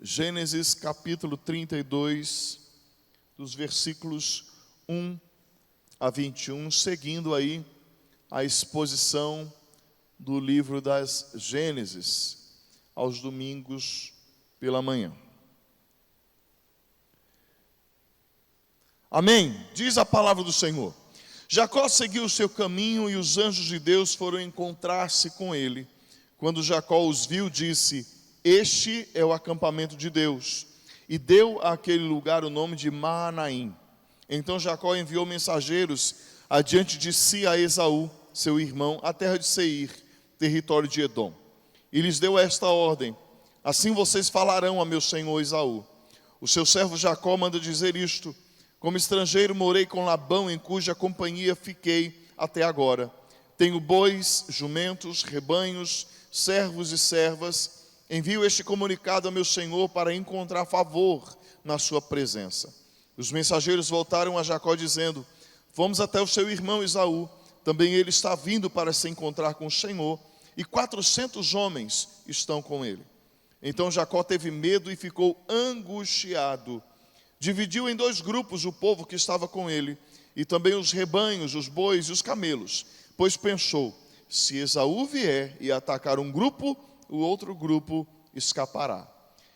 Gênesis capítulo 32, dos versículos 1 a 21, seguindo aí a exposição do livro das Gênesis, aos domingos pela manhã. Amém? Diz a palavra do Senhor. Jacó seguiu o seu caminho e os anjos de Deus foram encontrar-se com ele. Quando Jacó os viu, disse: este é o acampamento de Deus. E deu àquele lugar o nome de Maanaim. Então Jacó enviou mensageiros adiante de si a Esaú, seu irmão, à terra de Seir, território de Edom. E lhes deu esta ordem: assim vocês falarão a meu senhor Esaú: o seu servo Jacó manda dizer isto: como estrangeiro morei com Labão, em cuja companhia fiquei até agora. Tenho bois, jumentos, rebanhos, servos e servas. Envio este comunicado a meu senhor para encontrar favor na sua presença. Os mensageiros voltaram a Jacó dizendo: fomos até o seu irmão Esaú, também ele está vindo para se encontrar com o Senhor, e 400 homens estão com ele. Então Jacó teve medo e ficou angustiado. Dividiu em 2 grupos o povo que estava com ele, e também os rebanhos, os bois e os camelos, pois pensou: se Esaú vier e atacar um grupo, o outro grupo escapará.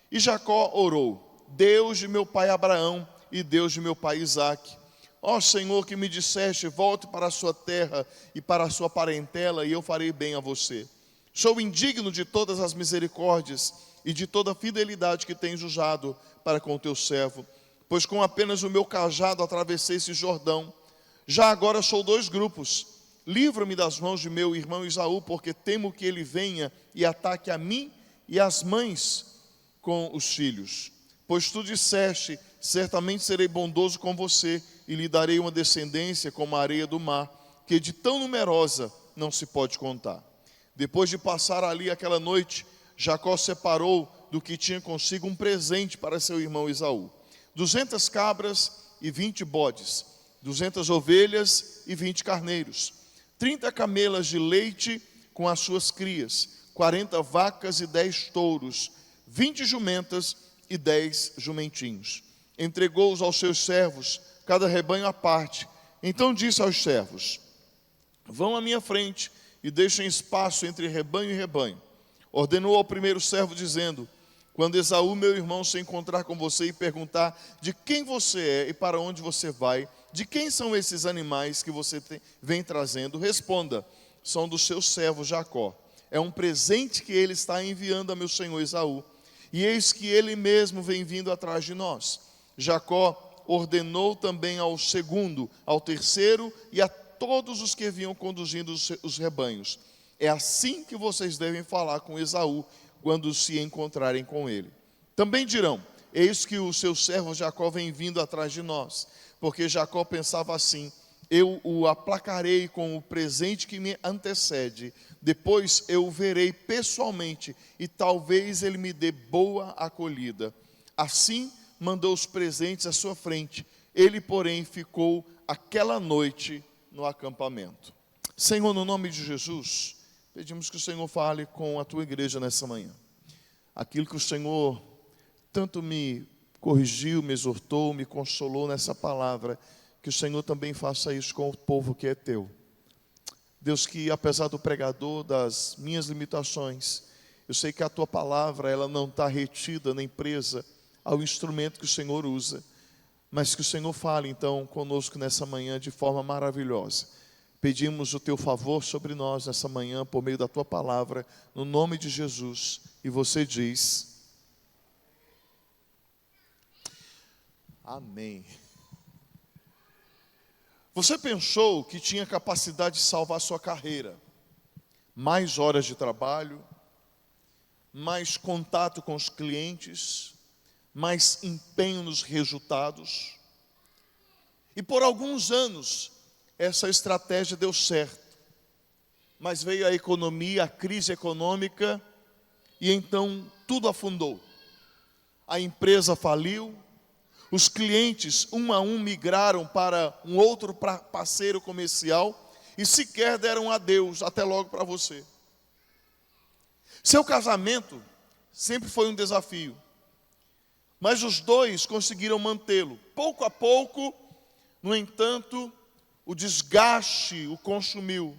E Jacó orou: Deus de meu pai Abraão e Deus de meu pai Isaque, ó Senhor, que me disseste: volte para a sua terra e para a sua parentela, e eu farei bem a você. Sou indigno de todas as misericórdias e de toda a fidelidade que tens usado para com o teu servo, pois com apenas o meu cajado atravessei esse Jordão. Já agora sou 2 grupos. Livra-me das mãos de meu irmão Esaú, porque temo que ele venha e ataque a mim e as mães com os filhos. Pois tu disseste: certamente serei bondoso com você e lhe darei uma descendência como a areia do mar, que de tão numerosa não se pode contar. Depois de passar ali aquela noite, Jacó separou do que tinha consigo um presente para seu irmão Esaú: 200 cabras e 20 bodes, 200 ovelhas e 20 carneiros, 30 camelas de leite com as suas crias, 40 vacas e 10 touros, 20 jumentas e 10 jumentinhos. Entregou-os aos seus servos, cada rebanho à parte. Então disse aos servos: vão à minha frente e deixem espaço entre rebanho e rebanho. Ordenou ao primeiro servo dizendo: quando Esaú, meu irmão, se encontrar com você e perguntar de quem você é e para onde você vai, de quem são esses animais que você vem trazendo, responda: são do seu servo Jacó. É um presente que ele está enviando a meu senhor Esaú. E eis que ele mesmo vem vindo atrás de nós. Jacó ordenou também ao segundo, ao terceiro e a todos os que vinham conduzindo os rebanhos: é assim que vocês devem falar com Esaú quando se encontrarem com ele. Também dirão: eis que o seu servo Jacó vem vindo atrás de nós. Porque Jacó pensava assim: eu o aplacarei com o presente que me antecede, depois eu o verei pessoalmente, e talvez ele me dê boa acolhida. Assim mandou os presentes à sua frente. Ele, porém, ficou aquela noite no acampamento. Senhor, no nome de Jesus, pedimos que o Senhor fale com a tua igreja nessa manhã. Aquilo que o Senhor tanto me corrigiu, me exortou, me consolou nessa palavra, que o Senhor também faça isso com o povo que é teu. Deus, que apesar do pregador, das minhas limitações, eu sei que a tua palavra, ela não está retida nem presa ao instrumento que o Senhor usa, mas que o Senhor fale então conosco nessa manhã de forma maravilhosa. Pedimos o teu favor sobre nós nessa manhã, por meio da tua palavra, no nome de Jesus. E você diz: amém. Você pensou que tinha capacidade de salvar sua carreira? Mais horas de trabalho, mais contato com os clientes, mais empenho nos resultados. E por alguns anos, essa estratégia deu certo. Mas veio a economia, a crise econômica, e então tudo afundou. A empresa faliu, os clientes, um a um, migraram para um outro parceiro comercial e sequer deram adeus, até logo para você. Seu casamento sempre foi um desafio. Mas os dois conseguiram mantê-lo. Pouco a pouco, no entanto, o desgaste o consumiu.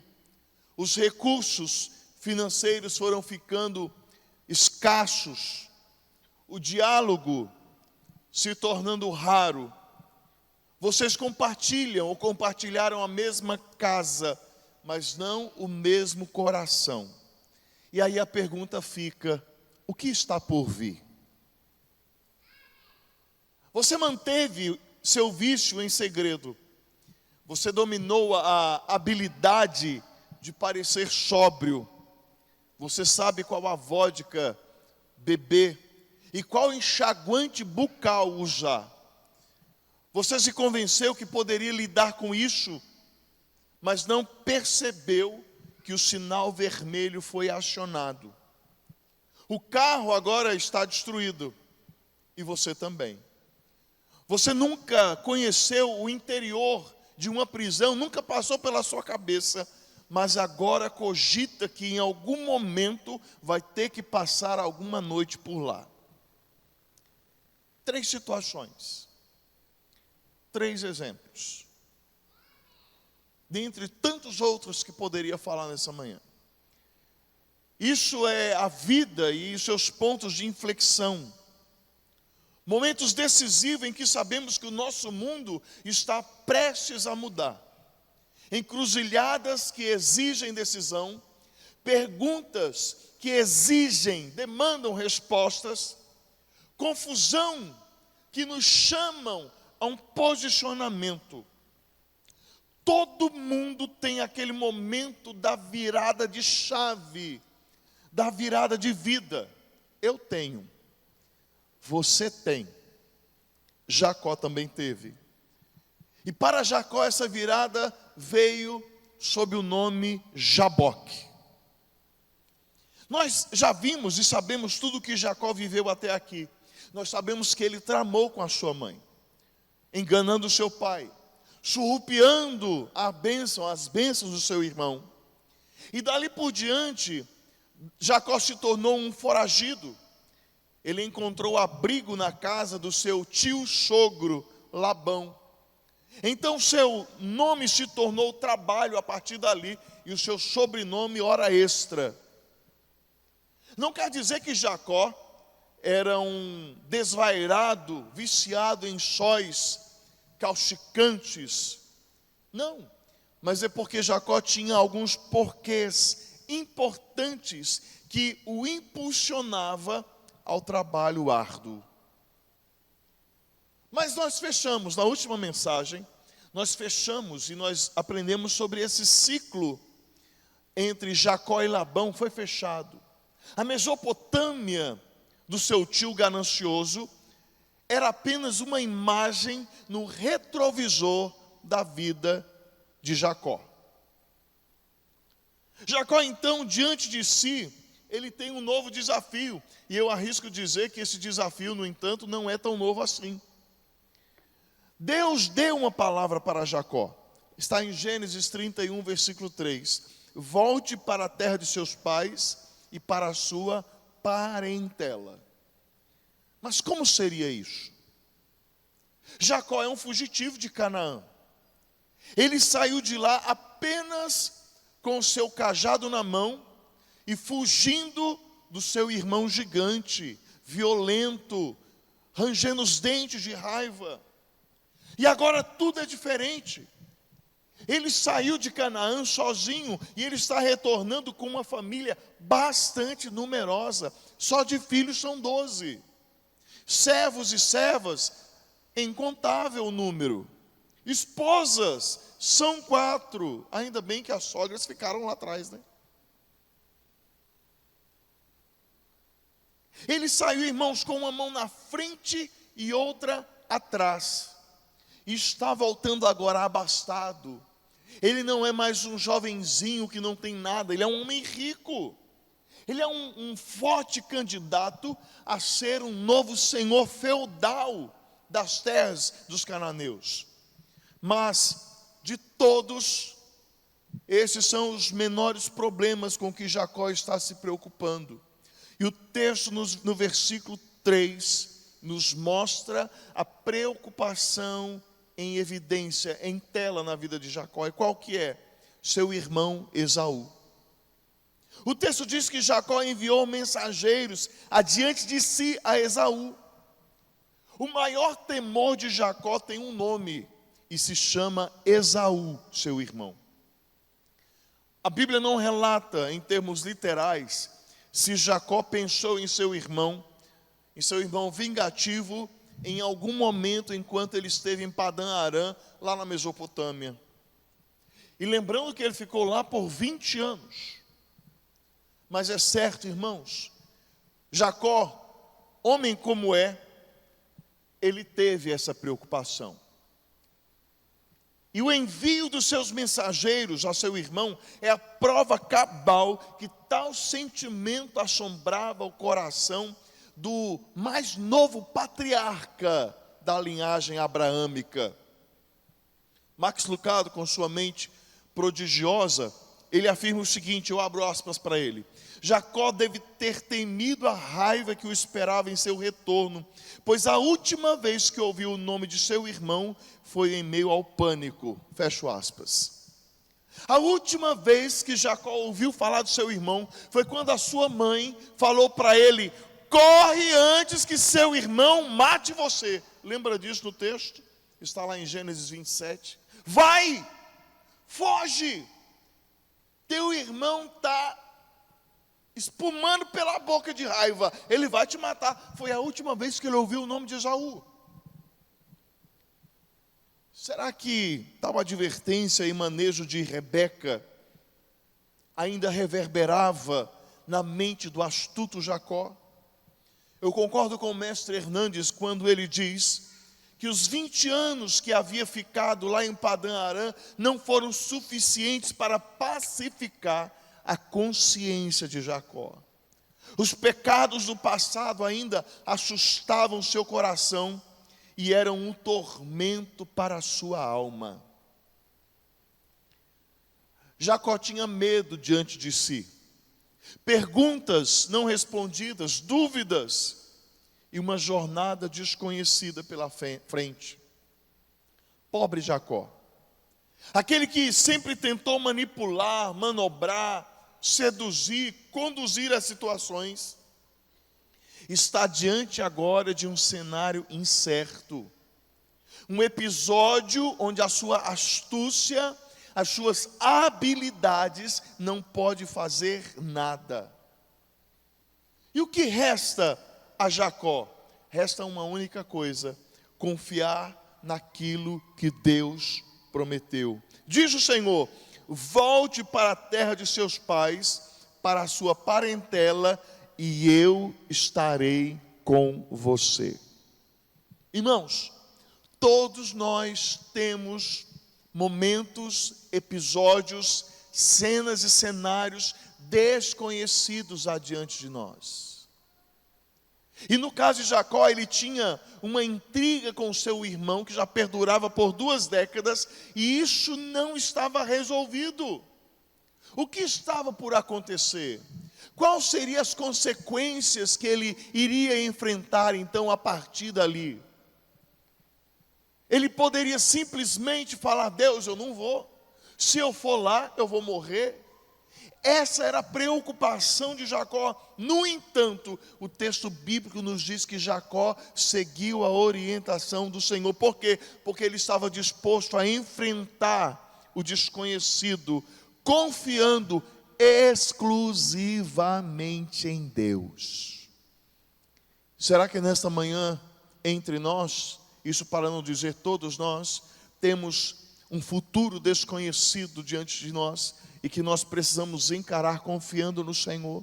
Os recursos financeiros foram ficando escassos. O diálogo se tornando raro. Vocês compartilham ou compartilharam a mesma casa, mas não o mesmo coração. E aí a pergunta fica: o que está por vir? Você manteve seu vício em segredo. Você dominou a habilidade de parecer sóbrio. Você sabe qual a vodka beber e qual enxaguante bucal usar. Você se convenceu que poderia lidar com isso, mas não percebeu que o sinal vermelho foi acionado. O carro agora está destruído e você também. Você nunca conheceu o interior de uma prisão, nunca passou pela sua cabeça, mas agora cogita que em algum momento vai ter que passar alguma noite por lá. 3 situações, 3 exemplos, dentre tantos outros que poderia falar nessa manhã. Isso é a vida e os seus pontos de inflexão. Momentos decisivos em que sabemos que o nosso mundo está prestes a mudar. Encruzilhadas que exigem decisão, perguntas que demandam respostas, confusão que nos chamam a um posicionamento. Todo mundo tem aquele momento da virada de chave, da virada de vida. Eu tenho. Você tem. Jacó também teve. E para Jacó essa virada veio sob o nome Jaboque. Nós já vimos e sabemos tudo o que Jacó viveu até aqui. Nós sabemos que ele tramou com a sua mãe, enganando o seu pai, surrupiando as bênçãos do seu irmão. E dali por diante, Jacó se tornou um foragido. Ele encontrou abrigo na casa do seu tio-sogro Labão. Então seu nome se tornou trabalho a partir dali, e o seu sobrenome hora extra. Não quer dizer que Jacó era um desvairado, viciado em sóis causticantes. Não, mas é porque Jacó tinha alguns porquês importantes que o impulsionava ao trabalho árduo. Mas nós fechamos, na última mensagem, nós fechamos e nós aprendemos sobre esse ciclo entre Jacó e Labão, foi fechado. A Mesopotâmia do seu tio ganancioso era apenas uma imagem no retrovisor da vida de Jacó. Jacó então, diante de si, ele tem um novo desafio, e eu arrisco dizer que esse desafio, no entanto, não é tão novo assim. Deus deu uma palavra para Jacó, está em Gênesis 31, versículo 3: volte para a terra de seus pais e para a sua parentela. Mas como seria isso? Jacó é um fugitivo de Canaã. Ele saiu de lá apenas com o seu cajado na mão e fugindo do seu irmão gigante, violento, rangendo os dentes de raiva. E agora tudo é diferente. Ele saiu de Canaã sozinho e ele está retornando com uma família bastante numerosa. Só de filhos são 12. Servos e servas, incontável número. Esposas são 4. Ainda bem que as sogras ficaram lá atrás, né? Ele saiu, irmãos, com uma mão na frente e outra atrás. E está voltando agora abastado. Ele não é mais um jovenzinho que não tem nada, ele é um homem rico. Ele é um forte candidato a ser um novo senhor feudal das terras dos cananeus. Mas, de todos, esses são os menores problemas com que Jacó está se preocupando. E o texto no versículo 3 nos mostra a preocupação em evidência, em tela na vida de Jacó. E qual que é? Seu irmão Esaú. O texto diz que Jacó enviou mensageiros adiante de si a Esaú. O maior temor de Jacó tem um nome e se chama Esaú, seu irmão. A Bíblia não relata em termos literais se Jacó pensou em seu irmão vingativo em algum momento enquanto ele esteve em Padã Arã, lá na Mesopotâmia. E lembrando que ele ficou lá por 20 anos. Mas é certo, irmãos, Jacó, homem como é, ele teve essa preocupação. E o envio dos seus mensageiros a seu irmão é a prova cabal que tal sentimento assombrava o coração do mais novo patriarca da linhagem abraâmica. Max Lucado, com sua mente prodigiosa, ele afirma o seguinte, eu abro aspas para ele: Jacó deve ter temido a raiva que o esperava em seu retorno, pois a última vez que ouviu o nome de seu irmão foi em meio ao pânico. Fecho aspas. A última vez que Jacó ouviu falar do seu irmão foi quando a sua mãe falou para ele: corre antes que seu irmão mate você. Lembra disso no texto? Está lá em Gênesis 27. Vai, foge, teu irmão está espumando pela boca de raiva, ele vai te matar. Foi a última vez que ele ouviu o nome de Esaú. Será que tal advertência e manejo de Rebeca ainda reverberava na mente do astuto Jacó? Eu concordo com o mestre Hernandes quando ele diz que os 20 anos que havia ficado lá em Padã Arã não foram suficientes para pacificar a consciência de Jacó. Os pecados do passado ainda assustavam seu coração e eram um tormento para a sua alma. Jacó tinha medo diante de si, perguntas não respondidas, dúvidas e uma jornada desconhecida pela frente. Pobre Jacó, aquele que sempre tentou manipular, manobrar, seduzir, conduzir as situações, está diante agora de um cenário incerto. Um episódio onde a sua astúcia, as suas habilidades não pode fazer nada. E o que resta a Jacó? Resta uma única coisa: confiar naquilo que Deus prometeu. Diz o Senhor: volte para a terra de seus pais, para a sua parentela, e eu estarei com você. Irmãos, todos nós temos momentos, episódios, cenas e cenários desconhecidos adiante de nós. E no caso de Jacó, ele tinha uma intriga com seu irmão que já perdurava por 2 décadas, e isso não estava resolvido. O que estava por acontecer? Quais seriam as consequências que ele iria enfrentar então a partir dali? Ele poderia simplesmente falar: Deus, eu não vou. Se eu for lá, eu vou morrer. Essa era a preocupação de Jacó. No entanto, o texto bíblico nos diz que Jacó seguiu a orientação do Senhor. Por quê? Porque ele estava disposto a enfrentar o desconhecido, confiando exclusivamente em Deus. Será que nesta manhã, entre nós, isso para não dizer todos nós, temos um futuro desconhecido diante de nós e que nós precisamos encarar confiando no Senhor?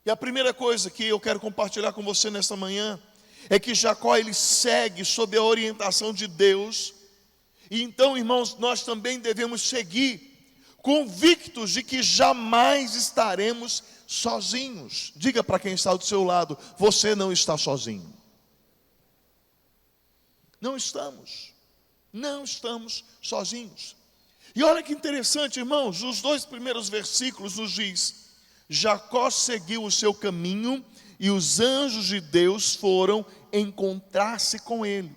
E a primeira coisa que eu quero compartilhar com você nesta manhã é que Jacó, ele segue sob a orientação de Deus. E então, irmãos, nós também devemos seguir convictos de que jamais estaremos sozinhos. Diga para quem está do seu lado: você não está sozinho. Não estamos sozinhos. E olha que interessante, irmãos, os 2 primeiros versículos nos diz: Jacó seguiu o seu caminho e os anjos de Deus foram encontrar-se com ele.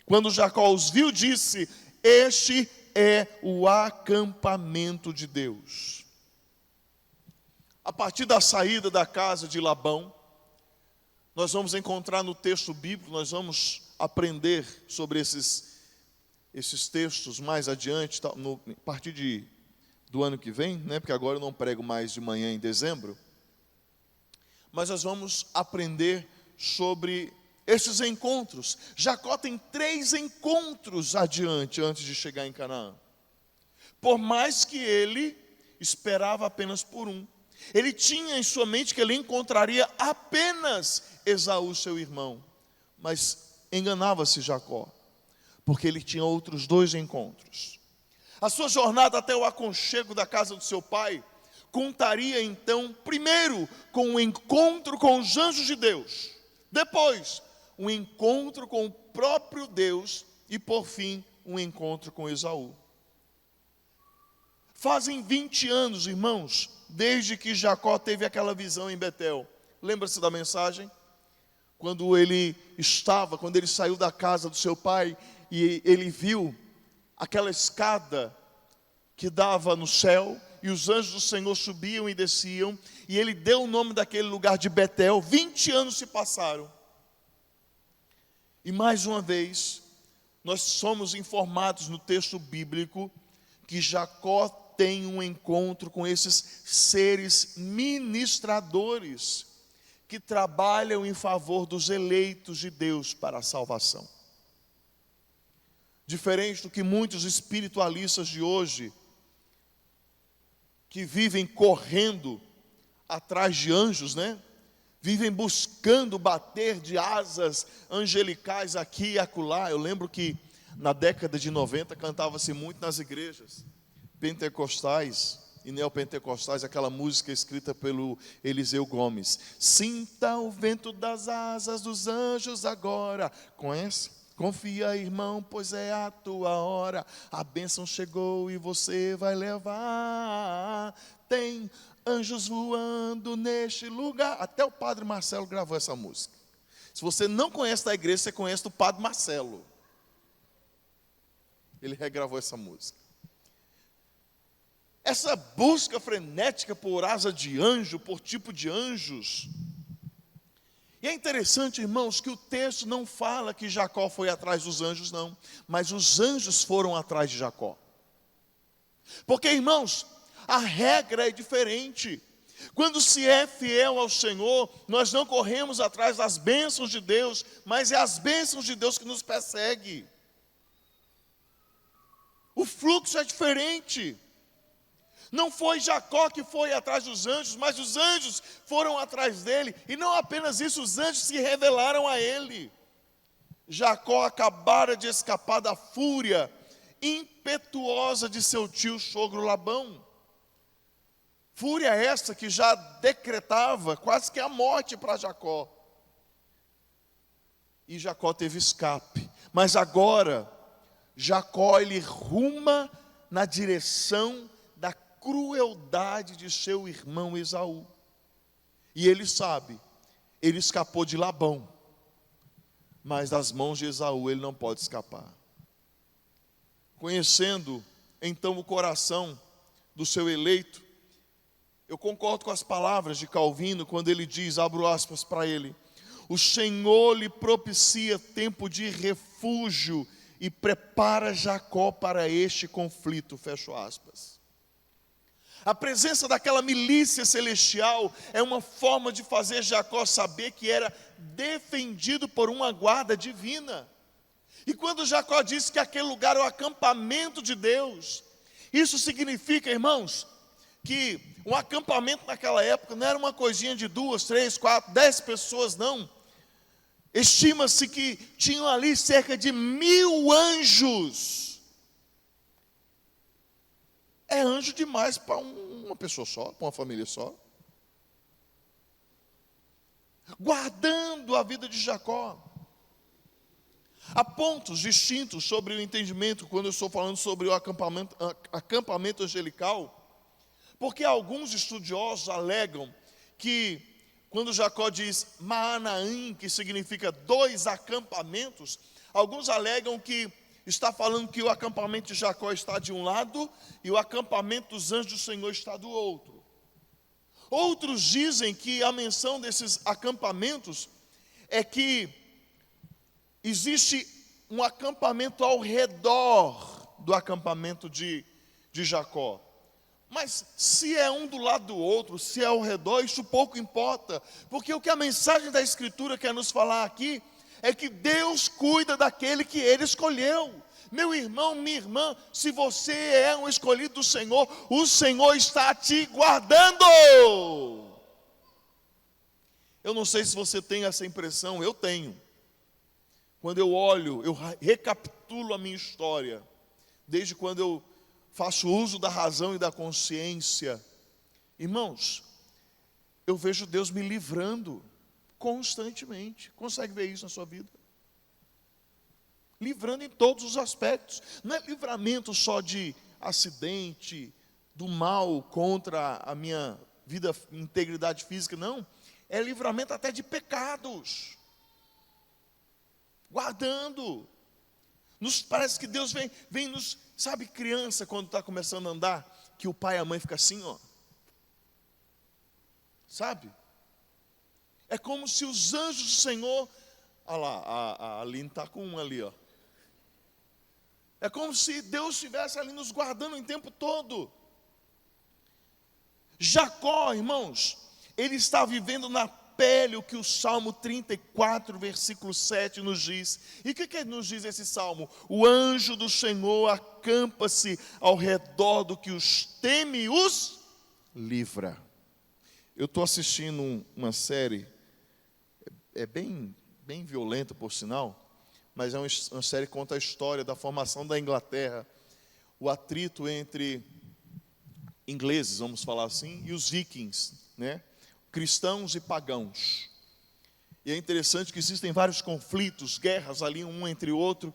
Quando Jacó os viu, disse: este é o acampamento de Deus. A partir da saída da casa de Labão, nós vamos encontrar no texto bíblico, nós vamos aprender sobre esses textos mais adiante, a partir do ano que vem, né? Porque agora eu não prego mais de manhã em dezembro. Mas nós vamos aprender sobre esses encontros. Jacó tem 3 encontros adiante, antes de chegar em Canaã. Por mais que ele esperava apenas por um. Ele tinha em sua mente que ele encontraria apenas Esaú, seu irmão. Mas enganava-se Jacó, porque ele tinha outros 2 encontros. A sua jornada até o aconchego da casa do seu pai contaria então, primeiro, com o encontro com os anjos de Deus. Depois, um encontro com o próprio Deus. E por fim, um encontro com Esaú. Fazem 20 anos, irmãos, desde que Jacó teve aquela visão em Betel. Lembra-se da mensagem? Quando ele saiu da casa do seu pai e ele viu aquela escada que dava no céu, e os anjos do Senhor subiam e desciam, e ele deu o nome daquele lugar de Betel. 20 anos se passaram. E mais uma vez, nós somos informados no texto bíblico que Jacó tem um encontro com esses seres ministradores que trabalham em favor dos eleitos de Deus para a salvação. Diferente do que muitos espiritualistas de hoje, que vivem correndo atrás de anjos, né? Vivem buscando bater de asas angelicais aqui e acolá. Eu lembro que na década de 90 cantava-se muito nas igrejas pentecostais e neopentecostais, aquela música escrita pelo Eliseu Gomes. Sinta o vento das asas dos anjos agora. Conhece? Confia, irmão, pois é a tua hora. A bênção chegou e você vai levar. Tem anjos voando neste lugar. Até o Padre Marcelo gravou essa música. Se você não conhece da igreja, você conhece do Padre Marcelo. Ele regravou essa música. Essa busca frenética por asa de anjo, por tipo de anjos. E é interessante, irmãos, que o texto não fala que Jacó foi atrás dos anjos, não. Mas os anjos foram atrás de Jacó. Porque, irmãos, a regra é diferente. Quando se é fiel ao Senhor, nós não corremos atrás das bênçãos de Deus, mas é as bênçãos de Deus que nos perseguem. O fluxo é diferente. Não foi Jacó que foi atrás dos anjos, mas os anjos foram atrás dele. E não apenas isso, os anjos se revelaram a ele. Jacó acabara de escapar da fúria impetuosa de seu tio sogro Labão. Fúria essa que já decretava quase que a morte para Jacó. E Jacó teve escape. Mas agora, Jacó ele ruma na direção da crueldade de seu irmão Esaú. E ele sabe, ele escapou de Labão, mas das mãos de Esaú ele não pode escapar. Conhecendo então o coração do seu eleito, eu concordo com as palavras de Calvino quando ele diz, abro aspas para ele: o Senhor lhe propicia tempo de refúgio e prepara Jacó para este conflito, fecho aspas. A presença daquela milícia celestial é uma forma de fazer Jacó saber que era defendido por uma guarda divina. E quando Jacó disse que aquele lugar é o acampamento de Deus, isso significa, irmãos, que um acampamento naquela época não era uma coisinha de 2, 3, 4, 10 pessoas, não. Estima-se que tinham ali cerca de 1000 anjos. É anjo demais para uma pessoa só, para uma família só. Guardando a vida de Jacó. Há pontos distintos sobre o entendimento quando eu estou falando sobre o acampamento angelical, porque alguns estudiosos alegam que quando Jacó diz Maanaim, que significa 2 acampamentos, alguns alegam que está falando que o acampamento de Jacó está de um lado e o acampamento dos anjos do Senhor está do outro. Outros dizem que a menção desses acampamentos é que existe um acampamento ao redor do acampamento de Jacó. Mas se é um do lado do outro, se é ao redor, isso pouco importa, porque o que a mensagem da Escritura quer nos falar aqui é que Deus cuida daquele que Ele escolheu. Meu irmão, minha irmã, se você é um escolhido do Senhor, o Senhor está te guardando. Eu não sei se você tem essa impressão, eu tenho. Quando eu olho, eu recapitulo a minha história, desde quando eu faço uso da razão e da consciência. Irmãos, eu vejo Deus me livrando constantemente. Consegue ver isso na sua vida? Livrando em todos os aspectos. Não é livramento só de acidente, do mal contra a minha vida, integridade física, não. É livramento até de pecados. Guardando. Parece que Deus vem nos... Sabe criança quando está começando a andar, que o pai e a mãe ficam assim, ó. Sabe? É como se os anjos do Senhor... Olha lá, a Aline está com um ali, ó. É como se Deus estivesse ali nos guardando o tempo todo. Jacó, irmãos, ele está vivendo na pele o que o Salmo 34, versículo 7 nos diz. E o que nos diz esse Salmo? O anjo do Senhor acampa-se ao redor do que os teme e os livra. Eu estou assistindo uma série, é bem violenta por sinal, mas é uma série que conta a história da formação da Inglaterra, o atrito entre ingleses, vamos falar assim, e os vikings, né? Cristãos e pagãos. E é interessante que existem vários conflitos, guerras ali um entre o outro,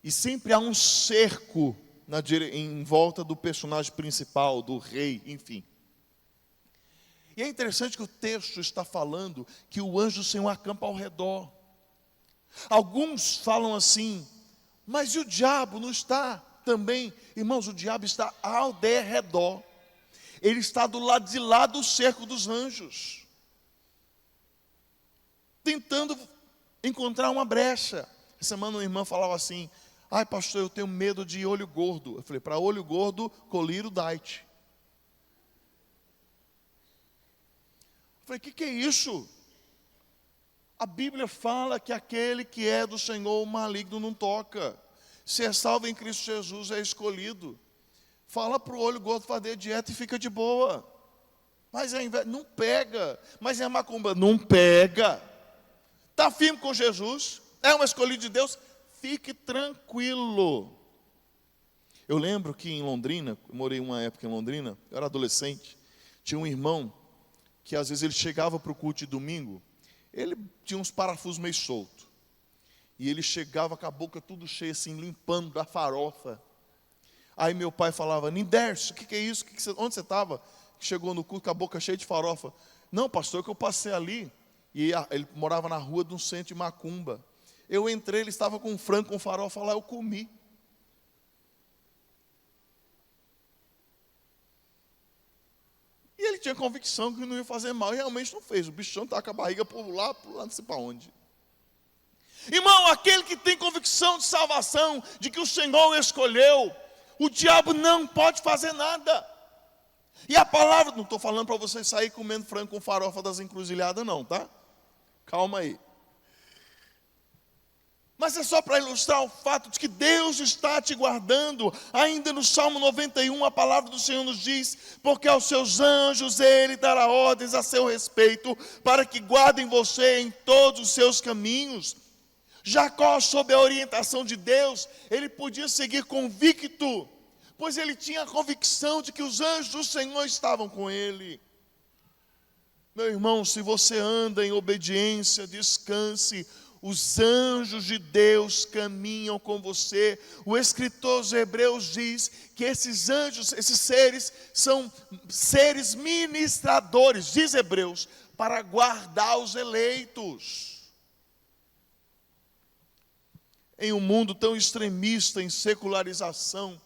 e sempre há um cerco em volta do personagem principal, do rei, enfim. E é interessante que o texto está falando que o anjo do Senhor acampa ao redor. Alguns falam assim, mas e o diabo não está também? Irmãos, o diabo está ao derredor. Ele está do lado de lá do cerco dos anjos, tentando encontrar uma brecha. Essa semana uma irmã falava assim, ai pastor, eu tenho medo de olho gordo. Eu falei, para olho gordo, colírio diet. Eu falei, que é isso? A Bíblia fala que aquele que é do Senhor, o maligno não toca. Se é salvo em Cristo Jesus, é escolhido. Fala para o olho gordo fazer dieta e fica de boa. Mas é inveja, não pega. Mas é macumba, não pega. Está firme com Jesus, é uma escolhida de Deus, fique tranquilo. Eu lembro que em Londrina, eu morei uma época em Londrina, eu era adolescente, tinha um irmão que às vezes ele chegava para o culto de domingo, ele tinha uns parafusos meio soltos. E ele chegava com a boca tudo cheia assim, limpando da farofa. Aí meu pai falava, Nindercio, o que é isso? Onde você estava? Chegou no culto com a boca cheia de farofa. Não, pastor, que eu passei ali. E ele morava na rua de um centro de macumba. Eu entrei, ele estava com um frango com farofa lá, eu comi. E ele tinha convicção que não ia fazer mal, e realmente não fez. O bichão estava com a barriga por lá, não sei para onde. Irmão, aquele que tem convicção de salvação, de que o Senhor o escolheu, o diabo não pode fazer nada. E a palavra, não estou falando para você sair comendo frango com farofa das encruzilhadas não, tá? Calma aí. Mas é só para ilustrar o fato de que Deus está te guardando. Ainda no Salmo 91, a palavra do Senhor nos diz, porque aos seus anjos Ele dará ordens a seu respeito, para que guardem você em todos os seus caminhos. Jacó, sob a orientação de Deus, ele podia seguir convicto, pois ele tinha a convicção de que os anjos do Senhor estavam com ele. Meu irmão, se você anda em obediência, descanse, os anjos de Deus caminham com você. O escritor dos Hebreus diz que esses anjos, esses seres, são seres ministradores, diz Hebreus, para guardar os eleitos. Em um mundo tão extremista em secularização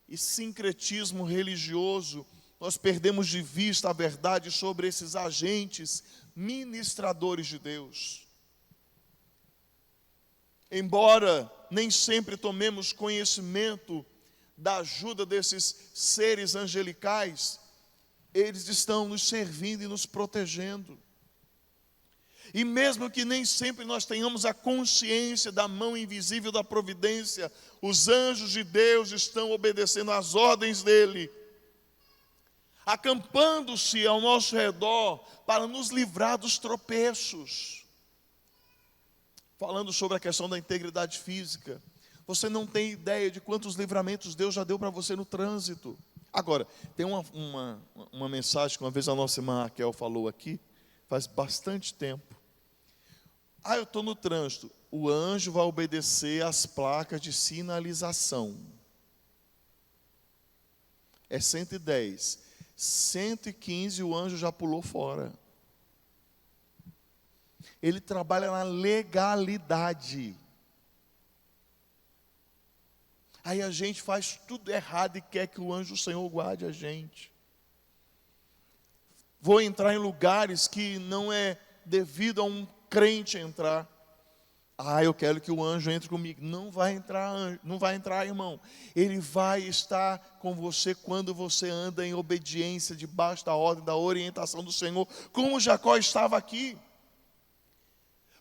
e sincretismo religioso, nós perdemos de vista a verdade sobre esses agentes ministradores de Deus. Embora nem sempre tomemos conhecimento da ajuda desses seres angelicais, eles estão nos servindo e nos protegendo. E mesmo que nem sempre nós tenhamos a consciência da mão invisível da providência, os anjos de Deus estão obedecendo às ordens dele, acampando-se ao nosso redor para nos livrar dos tropeços. Falando sobre a questão da integridade física, você não tem ideia de quantos livramentos Deus já deu para você no trânsito. Agora, tem uma mensagem que uma vez a nossa irmã Raquel falou aqui, faz bastante tempo. Eu estou no trânsito, o anjo vai obedecer às placas de sinalização. É 110, 115 o anjo já pulou fora. Ele trabalha na legalidade. Aí a gente faz tudo errado e quer que o anjo do Senhor guarde a gente. Vou entrar em lugares que não é devido a um crente entrar. Eu quero que o anjo entre comigo. Não vai entrar, irmão. Ele vai estar com você quando você anda em obediência, debaixo da ordem, da orientação do Senhor, como Jacó estava aqui.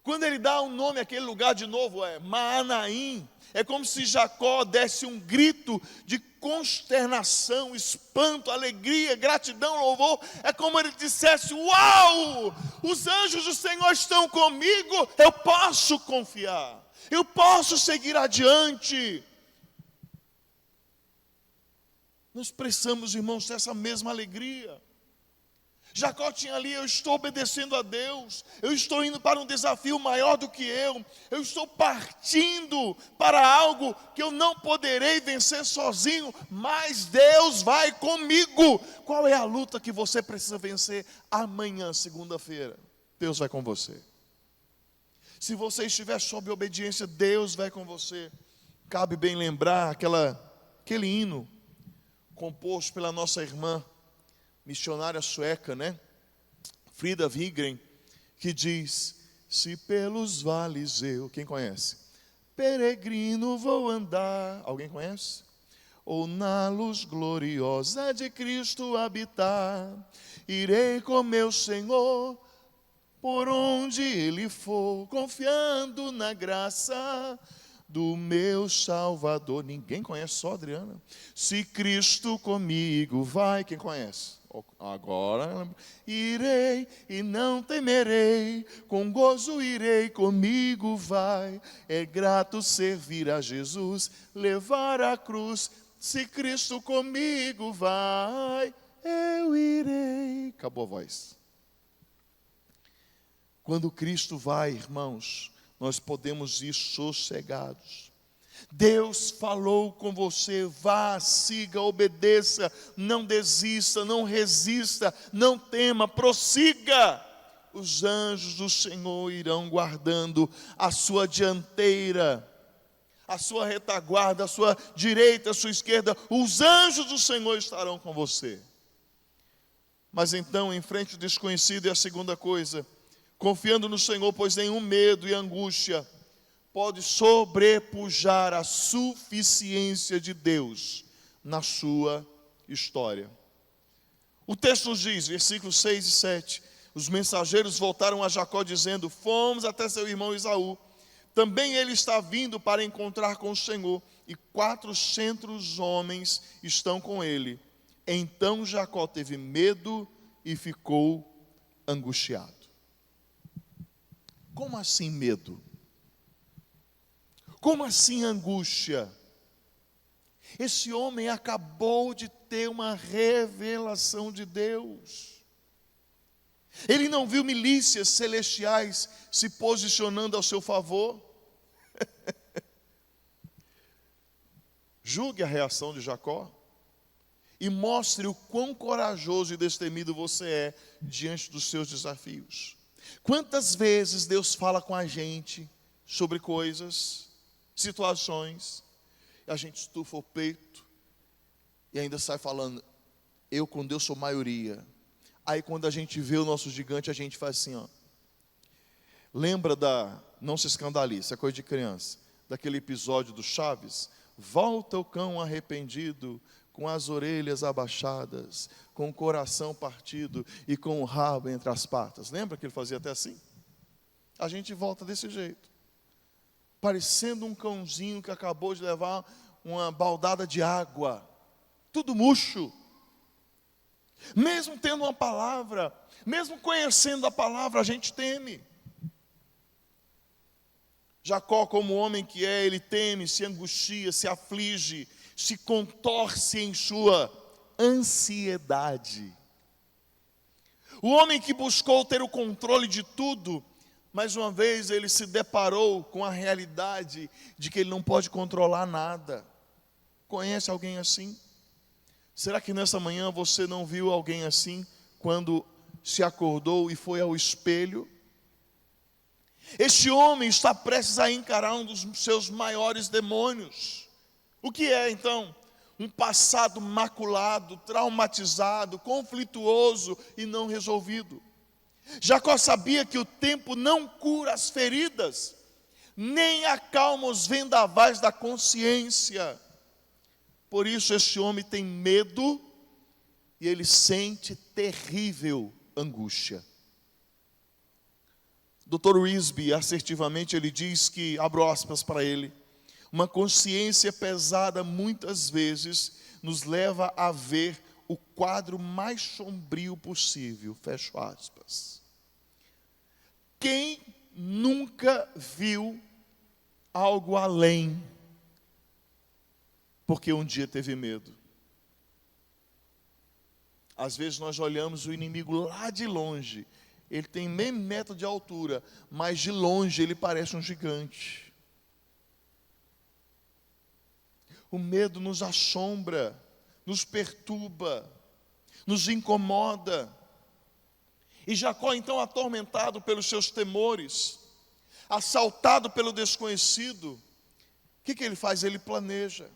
Quando ele dá um nome àquele lugar de novo, Maanaim, é como se Jacó desse um grito de consternação, espanto, alegria, gratidão, louvor. É como ele dissesse: uau, os anjos do Senhor estão comigo, eu posso confiar, eu posso seguir adiante. Nós precisamos, irmãos, dessa mesma alegria. Jacó tinha ali: eu estou obedecendo a Deus, eu estou indo para um desafio maior do que eu estou partindo para algo que eu não poderei vencer sozinho, mas Deus vai comigo. Qual é a luta que você precisa vencer amanhã, segunda-feira? Deus vai com você. Se você estiver sob obediência, Deus vai com você. Cabe bem lembrar aquele hino composto pela nossa irmã missionária sueca, Frida Wigren, que diz: se pelos vales eu, quem conhece? Peregrino vou andar, alguém conhece? Ou na luz gloriosa de Cristo habitar, irei com meu Senhor por onde Ele for, confiando na graça do meu Salvador. Ninguém conhece, só a Adriana. Se Cristo comigo vai, quem conhece? Agora, irei e não temerei, com gozo irei, comigo vai. É grato servir a Jesus, levar a cruz. Se Cristo comigo vai, eu irei. Acabou a voz. Quando Cristo vai, irmãos, nós podemos ir sossegados. Deus falou com você: vá, siga, obedeça, não desista, não resista, não tema, prossiga. Os anjos do Senhor irão guardando a sua dianteira, a sua retaguarda, a sua direita, a sua esquerda. Os anjos do Senhor estarão com você. Mas então, em frente ao desconhecido, é a segunda coisa: confiando no Senhor, pois nenhum medo e angústia pode sobrepujar a suficiência de Deus na sua história. O texto nos diz, versículos 6 e 7, os mensageiros voltaram a Jacó dizendo: fomos até seu irmão Esaú, também ele está vindo para encontrar com o Senhor, e 400 homens estão com ele. Então Jacó teve medo e ficou angustiado. Como assim medo? Como assim angústia? Esse homem acabou de ter uma revelação de Deus. Ele não viu milícias celestiais se posicionando ao seu favor. Julgue a reação de Jacó. e mostre o quão corajoso e destemido você é diante dos seus desafios. Quantas vezes Deus fala com a gente sobre coisas, situações, e a gente estufa o peito e ainda sai falando, eu com Deus sou maioria. Aí quando a gente vê o nosso gigante, a gente faz assim, ó. Lembra não se escandalize, isso é coisa de criança, daquele episódio do Chaves? Volta o cão arrependido, com as orelhas abaixadas, com o coração partido e com o rabo entre as patas. Lembra que ele fazia até assim? A gente volta desse jeito, parecendo um cãozinho que acabou de levar uma baldada de água, tudo murcho. Mesmo tendo uma palavra, mesmo conhecendo a palavra, a gente teme. Jacó, como homem que é, ele teme, se angustia, se aflige, se contorce em sua ansiedade. O homem que buscou ter o controle de tudo, mais uma vez ele se deparou com a realidade de que ele não pode controlar nada. Conhece alguém assim? Será que nessa manhã você não viu alguém assim quando se acordou e foi ao espelho? Este homem está prestes a encarar um dos seus maiores demônios. O que é então? Um passado maculado, traumatizado, conflituoso e não resolvido. Jacó sabia que o tempo não cura as feridas, nem acalma os vendavais da consciência. Por isso este homem tem medo e ele sente terrível angústia. Dr. Wisby, assertivamente, ele diz que, abro aspas para ele, uma consciência pesada muitas vezes nos leva a ver o quadro mais sombrio possível, fecho aspas. Quem nunca viu algo além, porque um dia teve medo? Às vezes nós olhamos o inimigo lá de longe, ele tem meio metro de altura, mas de longe ele parece um gigante. O medo nos assombra, nos perturba, nos incomoda. E Jacó, então, atormentado pelos seus temores, assaltado pelo desconhecido, o que ele faz? Ele planeja.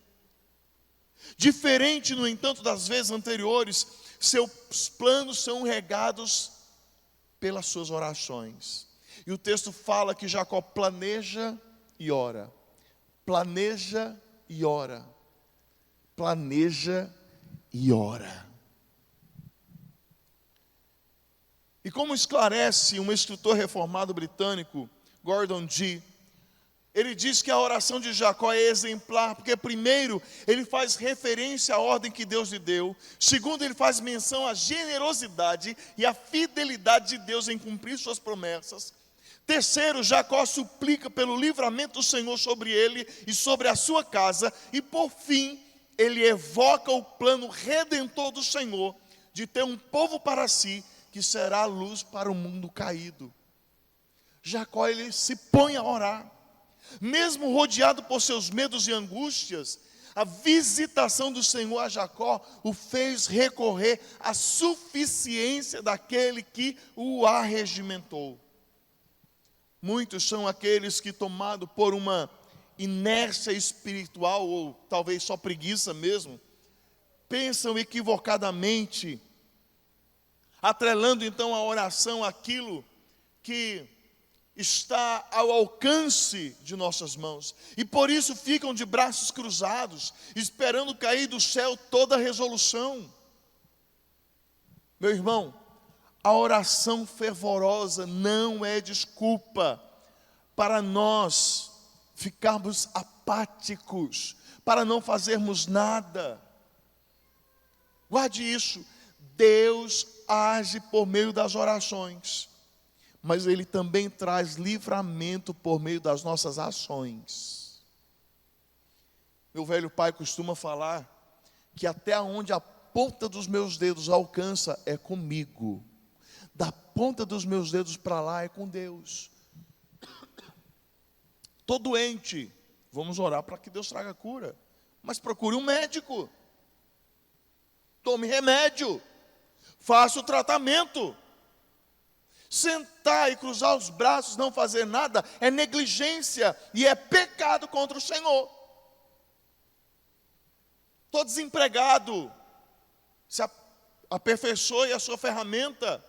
Diferente, no entanto, das vezes anteriores, seus planos são regados pelas suas orações. E o texto fala que Jacó planeja e ora. Planeja e ora. Planeja e ora. E como esclarece um escritor reformado britânico, Gordon G., ele diz que a oração de Jacó é exemplar, porque primeiro, ele faz referência à ordem que Deus lhe deu. Segundo, ele faz menção à generosidade e à fidelidade de Deus em cumprir suas promessas. Terceiro, Jacó suplica pelo livramento do Senhor sobre ele e sobre a sua casa. E por fim, ele evoca o plano redentor do Senhor, de ter um povo para si, que será a luz para o mundo caído. Jacó, ele se põe a orar. Mesmo rodeado por seus medos e angústias, a visitação do Senhor a Jacó o fez recorrer à suficiência daquele que o arregimentou. Muitos são aqueles que, tomados por uma inércia espiritual, ou talvez só preguiça mesmo, pensam equivocadamente, atrelando então a oração àquilo que está ao alcance de nossas mãos, e por isso ficam de braços cruzados, esperando cair do céu toda a resolução. Meu irmão, a oração fervorosa não é desculpa para nós ficarmos apáticos, para não fazermos nada. Guarde isso, Deus age por meio das orações, mas Ele também traz livramento por meio das nossas ações. Meu velho pai costuma falar que até onde a ponta dos meus dedos alcança é comigo, da ponta dos meus dedos para lá é com Deus. Estou doente, vamos orar para que Deus traga cura, mas procure um médico. Tome remédio. Faça o tratamento. Sentar e cruzar os braços, não fazer nada, é negligência e é pecado contra o Senhor. Estou desempregado. Se aperfeiçoe a sua ferramenta.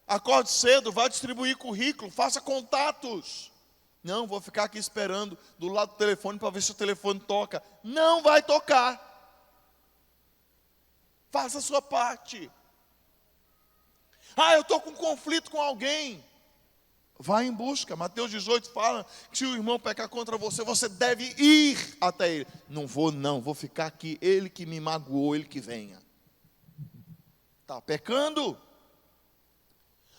Acorde cedo, vá distribuir currículo, faça contatos. Não, vou ficar aqui esperando do lado do telefone para ver se o telefone toca. Não vai tocar. Faça a sua parte. Eu estou com conflito com alguém. Vá em busca. Mateus 18 fala que se o irmão pecar contra você, você deve ir até ele. Não, vou ficar aqui. Ele que me magoou, ele que venha. Está pecando.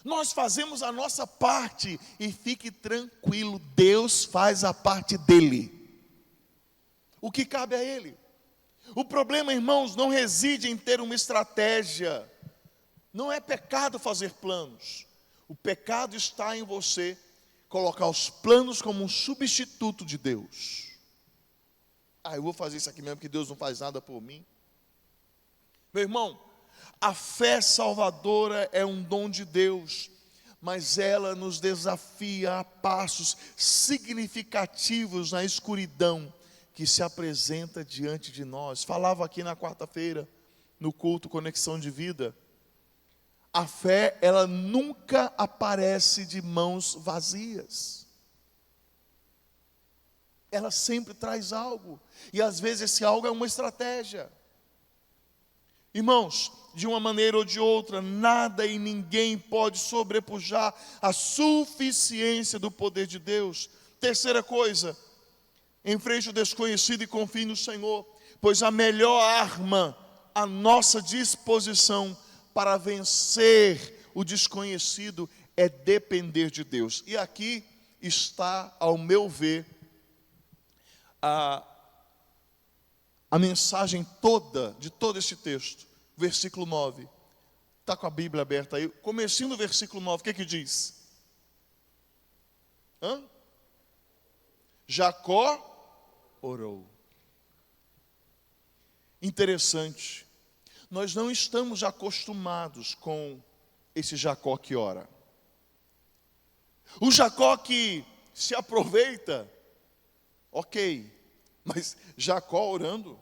Nós fazemos a nossa parte e fique tranquilo, Deus faz a parte dele. O que cabe a ele? O problema, irmãos, não reside em ter uma estratégia. Não é pecado fazer planos. O pecado está em você colocar os planos como um substituto de Deus. Eu vou fazer isso aqui mesmo, porque Deus não faz nada por mim. Meu irmão, a fé salvadora é um dom de Deus, mas ela nos desafia a passos significativos na escuridão que se apresenta diante de nós. Falava aqui na quarta-feira, no culto Conexão de Vida. A fé, ela nunca aparece de mãos vazias. Ela sempre traz algo, e às vezes esse algo é uma estratégia. Irmãos, de uma maneira ou de outra, nada e ninguém pode sobrepujar a suficiência do poder de Deus. Terceira coisa, enfrente o desconhecido e confie no Senhor, pois a melhor arma à nossa disposição para vencer o desconhecido é depender de Deus. E aqui está, ao meu ver, a mensagem toda, de todo esse texto. Versículo 9. Está com a Bíblia aberta aí. Comecinho do versículo 9, o que diz? Jacó orou. Interessante. Nós não estamos acostumados com esse Jacó que ora. O Jacó que se aproveita, ok, mas Jacó orando.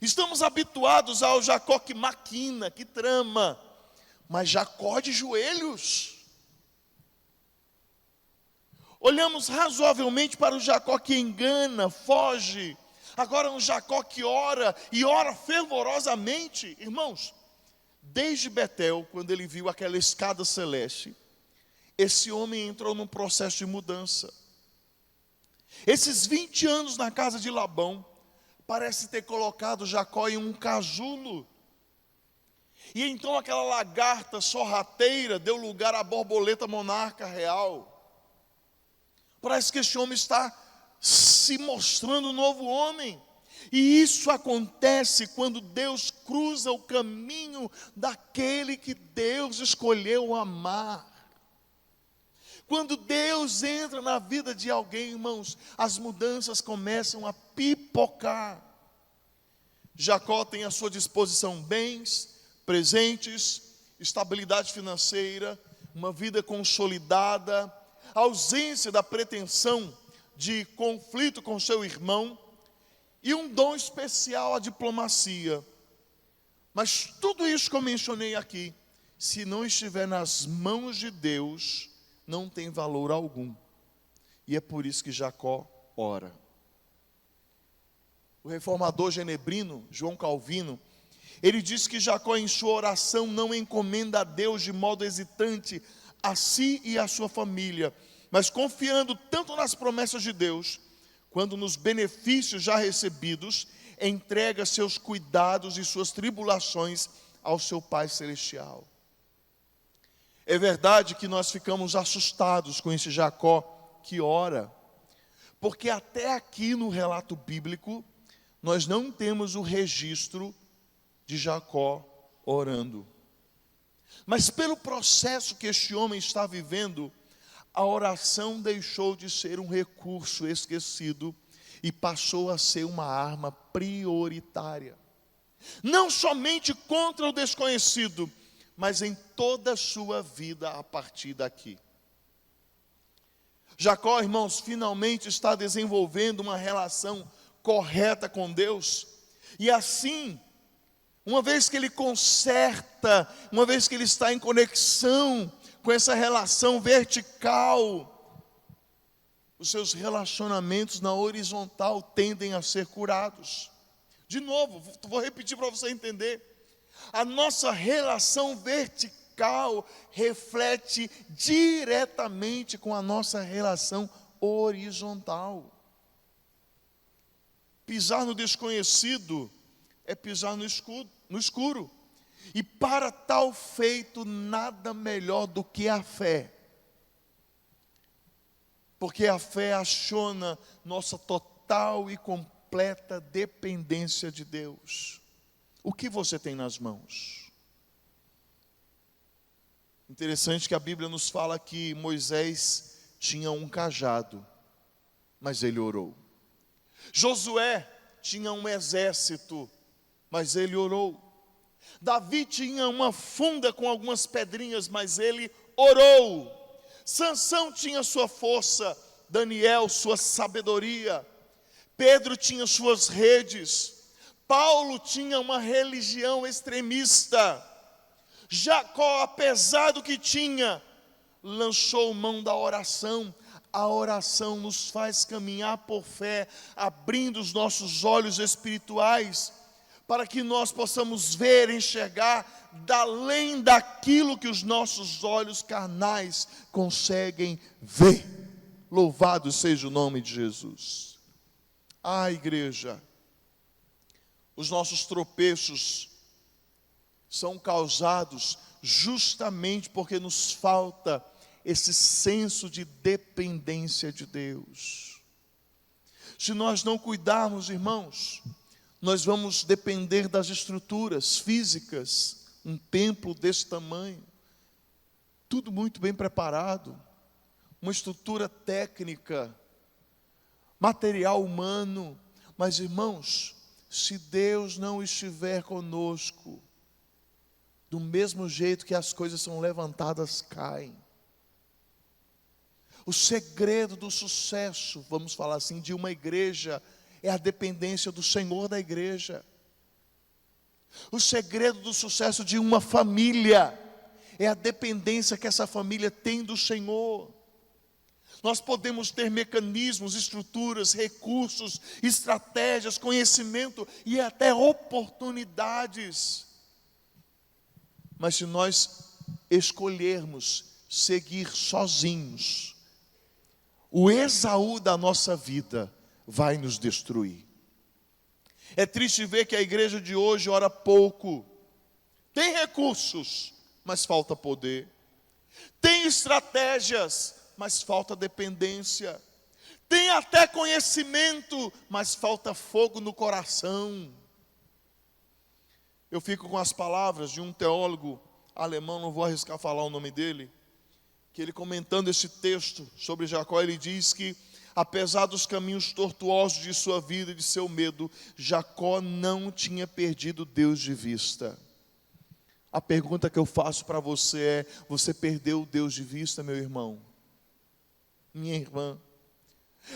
Estamos habituados ao Jacó que maquina, que trama, mas Jacó de joelhos. Olhamos razoavelmente para o Jacó que engana, foge. Agora um Jacó que ora, e ora fervorosamente. Irmãos, desde Betel, quando ele viu aquela escada celeste, esse homem entrou num processo de mudança. Esses 20 anos na casa de Labão, parece ter colocado Jacó em um casulo. E então aquela lagarta sorrateira deu lugar à borboleta monarca real. Parece que esse homem está se mostrando um novo homem. E isso acontece quando Deus cruza o caminho daquele que Deus escolheu amar. Quando Deus entra na vida de alguém, irmãos, as mudanças começam a pipocar. Jacó tem à sua disposição bens, presentes, estabilidade financeira, uma vida consolidada, ausência da pretensão de conflito com seu irmão e um dom especial, a diplomacia. Mas tudo isso que eu mencionei aqui, se não estiver nas mãos de Deus, não tem valor algum. E é por isso que Jacó ora. O reformador genebrino, João Calvino, ele diz que Jacó em sua oração não encomenda a Deus de modo hesitante a si e a sua família, mas confiando tanto nas promessas de Deus, quanto nos benefícios já recebidos, entrega seus cuidados e suas tribulações ao seu Pai Celestial. É verdade que nós ficamos assustados com esse Jacó que ora, porque até aqui no relato bíblico, nós não temos o registro de Jacó orando. Mas pelo processo que este homem está vivendo, a oração deixou de ser um recurso esquecido e passou a ser uma arma prioritária. não somente contra o desconhecido, mas em toda a sua vida a partir daqui. Jacó, irmãos, finalmente está desenvolvendo uma relação correta com Deus, e assim, uma vez que ele conserta, uma vez que ele está em conexão com essa relação vertical, os seus relacionamentos na horizontal tendem a ser curados. De novo, vou repetir para você entender. A nossa relação vertical reflete diretamente com a nossa relação horizontal. Pisar no desconhecido é pisar no escuro. E para tal feito, nada melhor do que a fé. Porque a fé aciona nossa total e completa dependência de Deus. O que você tem nas mãos? Interessante que a Bíblia nos fala que Moisés tinha um cajado, mas ele orou. Josué tinha um exército, mas ele orou. Davi tinha uma funda com algumas pedrinhas, mas ele orou. Sansão tinha sua força, Daniel sua sabedoria, Pedro tinha suas redes, Paulo tinha uma religião extremista, Jacó, apesar do que tinha, lançou mão da oração. A oração nos faz caminhar por fé, abrindo os nossos olhos espirituais, para que nós possamos ver, enxergar, além daquilo que os nossos olhos carnais conseguem ver. Louvado seja o nome de Jesus. Ah, igreja, os nossos tropeços são causados justamente porque nos falta esse senso de dependência de Deus. Se nós não cuidarmos, irmãos, nós vamos depender das estruturas físicas, um templo desse tamanho, tudo muito bem preparado, uma estrutura técnica, material humano, mas irmãos, se Deus não estiver conosco, do mesmo jeito que as coisas são levantadas, caem. O segredo do sucesso, vamos falar assim, de uma igreja, é a dependência do Senhor da igreja. O segredo do sucesso de uma família é a dependência que essa família tem do Senhor. Nós podemos ter mecanismos, estruturas, recursos, estratégias, conhecimento e até oportunidades. Mas se nós escolhermos seguir sozinhos, o Esaú da nossa vida vai nos destruir. É triste ver que a igreja de hoje ora pouco. Tem recursos, mas falta poder. Tem estratégias, mas falta dependência. Tem até conhecimento, mas falta fogo no coração. Eu fico com as palavras de um teólogo alemão, não vou arriscar falar o nome dele, que ele comentando esse texto sobre Jacó, ele diz que apesar dos caminhos tortuosos de sua vida e de seu medo, Jacó não tinha perdido Deus de vista. A pergunta que eu faço para você é: você perdeu Deus de vista, meu irmão? Minha irmã?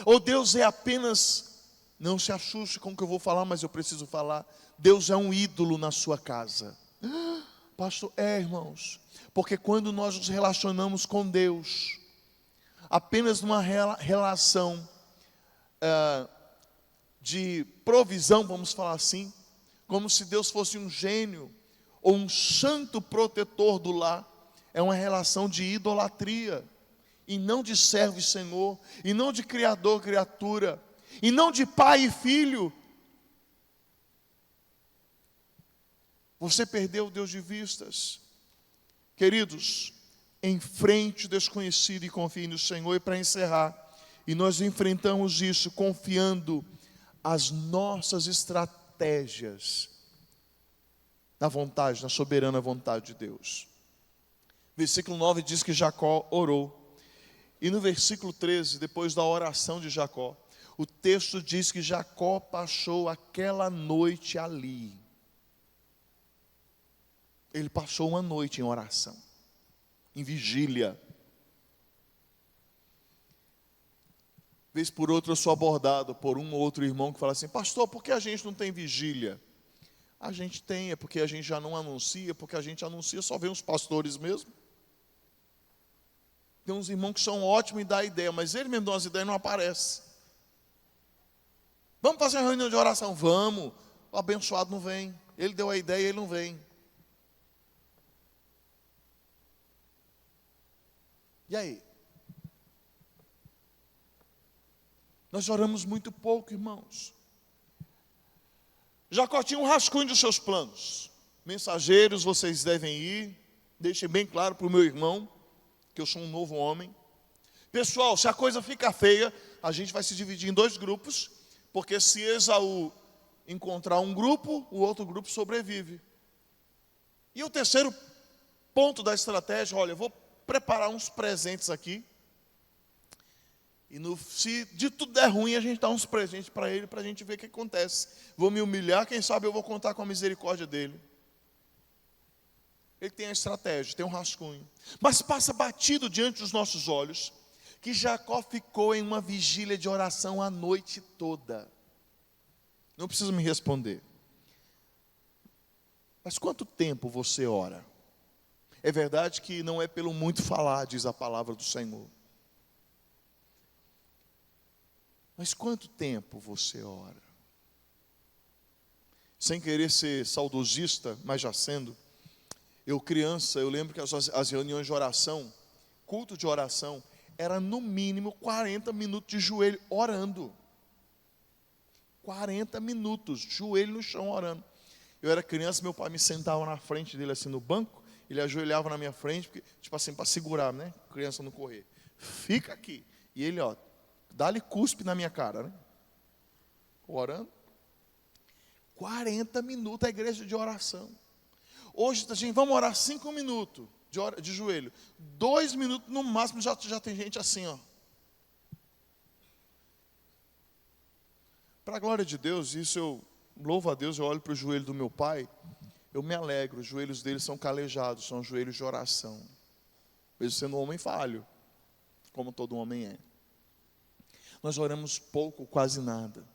Ou Deus é apenas, não se assuste com o que eu vou falar, mas eu preciso falar, Deus é um ídolo na sua casa? Pastor, irmãos, porque quando nós nos relacionamos com Deus, apenas numa relação de provisão, vamos falar assim, como se Deus fosse um gênio, ou um santo protetor do lar, é uma relação de idolatria, e não de servo e senhor, e não de criador, criatura, e não de pai e filho. Você perdeu Deus de vistas. Queridos, enfrente o desconhecido e confie no Senhor. E para encerrar, e nós enfrentamos isso confiando as nossas estratégias na vontade, na soberana vontade de Deus. Versículo 9 diz que Jacó orou. E no versículo 13, depois da oração de Jacó, o texto diz que Jacó passou aquela noite ali. Ele passou uma noite em oração, em vigília. Vez por outra eu sou abordado por um ou outro irmão que fala assim: pastor, por que a gente não tem vigília? A gente tem, é porque a gente já não anuncia, porque a gente anuncia, só vem os pastores mesmo. Tem uns irmãos que são ótimos em dar ideia, mas ele mesmo dá umas ideias e não aparece. Vamos fazer uma reunião de oração? Vamos. O abençoado não vem. Ele deu a ideia e ele não vem. E aí? Nós oramos muito pouco, irmãos. Jacó tinha um rascunho dos seus planos. Mensageiros, vocês devem ir. Deixem bem claro para o meu irmão que eu sou um novo homem. Pessoal, se a coisa ficar feia, a gente vai se dividir em 2 grupos, porque se Esaú encontrar um grupo, o outro grupo sobrevive. E o terceiro ponto da estratégia: olha, eu vou preparar uns presentes aqui, e se de tudo der ruim, a gente dá uns presentes para ele, para a gente ver o que acontece. Vou me humilhar, quem sabe eu vou contar com a misericórdia dele. Ele tem a estratégia, tem um rascunho. Mas passa batido diante dos nossos olhos que Jacó ficou em uma vigília de oração a noite toda. Não precisa me responder. Mas quanto tempo você ora? É verdade que não é pelo muito falar, diz a palavra do Senhor. Mas quanto tempo você ora? Sem querer ser saudosista, mas já sendo, eu criança, eu lembro que as reuniões de oração, culto de oração, era no mínimo 40 minutos de joelho orando. 40 minutos, joelho no chão orando. Eu era criança, meu pai me sentava na frente dele assim no banco, ele ajoelhava na minha frente, porque, tipo assim, para segurar, né? Criança não correr. Fica aqui. E ele, ó, dá-lhe cuspe na minha cara, né? Orando. 40 minutos a igreja de oração. Hoje, gente, vamos orar 5 minutos de joelho. 2 minutos no máximo, já tem gente assim, ó. Para a glória de Deus, isso eu louvo a Deus, eu olho para o joelho do meu pai, eu me alegro, os joelhos dele são calejados, são joelhos de oração. Mesmo sendo um homem falho, como todo homem é. Nós oramos pouco, quase nada.